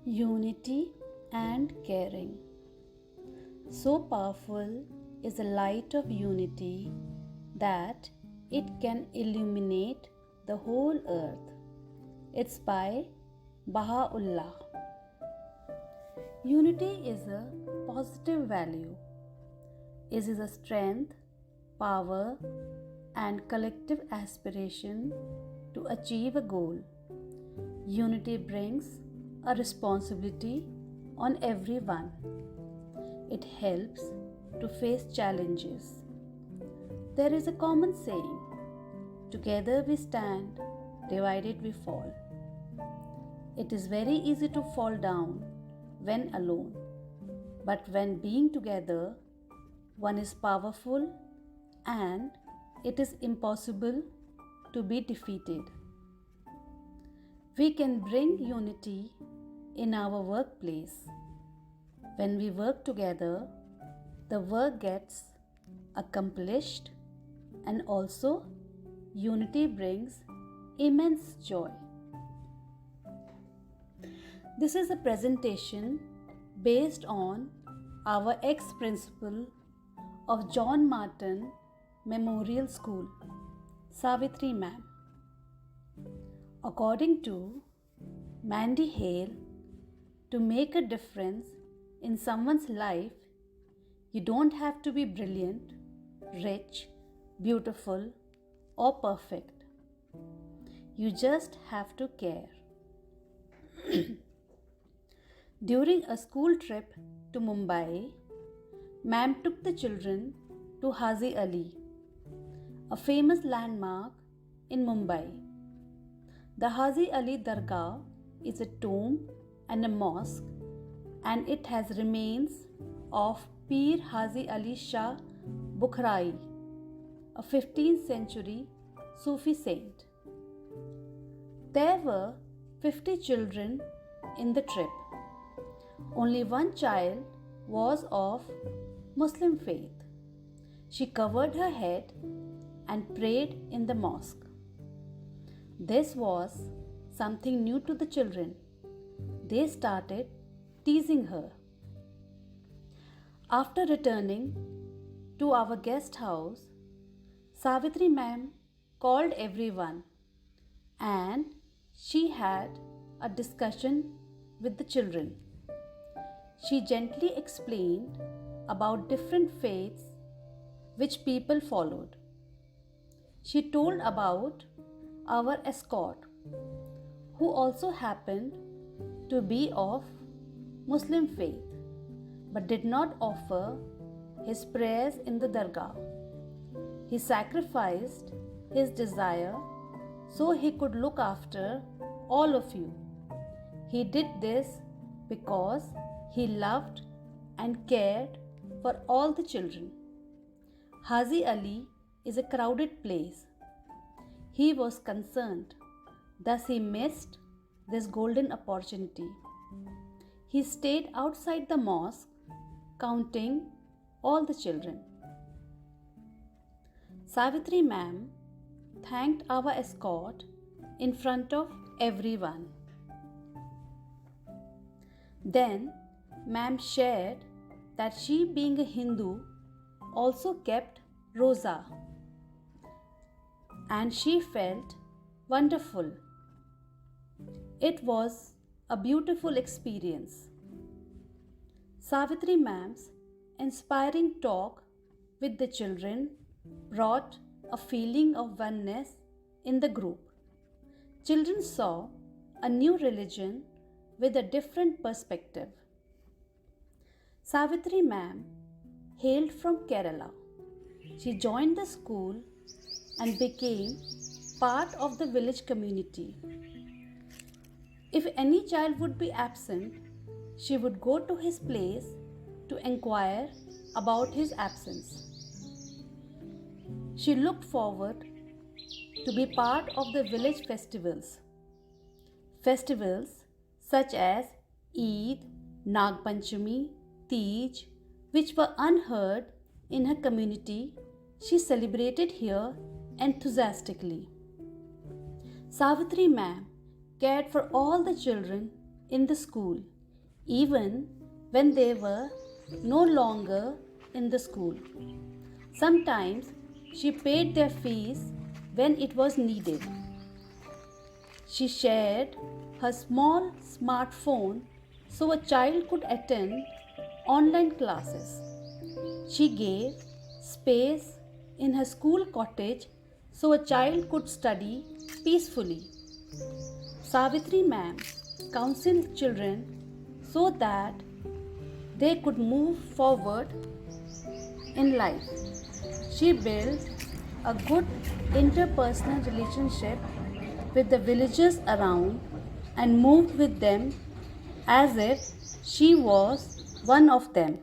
Unity and caring. So powerful is the light of unity that it can illuminate the whole earth. It's by Baha'u'llah. Unity is a positive value. It is a strength, power, and collective aspiration to achieve a goal. Unity brings a responsibility on everyone. It helps to face challenges. There is a common saying, together we stand, divided we fall. It is very easy to fall down when alone, but when being together, one is powerful and it is impossible to be defeated. We can bring unity in our workplace. When we work together, the work gets accomplished, and also unity brings immense joy. This is a presentation based on our ex-principal of John Martin Memorial School, Savitri Ma'am. According to Mandy Hale, to make a difference in someone's life, you don't have to be brilliant, rich, beautiful, or perfect. You just have to care. During a school trip to Mumbai, Ma'am took the children to Haji Ali, a famous landmark in Mumbai. The Haji Ali Dargah is a tomb and a mosque, and it has remains of Pir Haji Ali Shah Bukhari, a 15th century Sufi saint. There were 50 children in the trip. Only one child was of Muslim faith. She covered her head and prayed in the mosque. This was something new to the children. They started teasing her. After returning to our guest house, Savitri Ma'am called everyone and she had a discussion with the children. She gently explained about different faiths which people followed. She told about our escort, who also happened to be of Muslim faith but did not offer his prayers in the dargah. He sacrificed his desire so he could look after all of you. He did this because he loved and cared for all the children. Haji Ali is a crowded place. He was concerned, thus he missed this golden opportunity. He stayed outside the mosque, counting all the children. Savitri Ma'am thanked our escort in front of everyone. Then Ma'am shared that she, being a Hindu, also kept Roza, and she felt wonderful. It was a beautiful experience. Savitri Ma'am's inspiring talk with the children brought a feeling of oneness in the group. Children saw a new religion with a different perspective. Savitri Ma'am hailed from Kerala. She joined the school and became part of the village community. If any child would be absent, she would go to his place to inquire about his absence. She looked forward to be part of the village festivals. Festivals such as Eid, Nag Panchami, Tej, which were unheard in her community, she celebrated here enthusiastically. Savitri Ma'am cared for all the children in the school. even when they were no longer in the school. Sometimes she paid their fees when it was needed. She shared her small smartphone so a child could attend online classes. She gave space in her school cottage so a child could study peacefully. Savitri ma'am counseled children so that they could move forward in life. She built a good interpersonal relationship with the villagers around and moved with them as if she was one of them.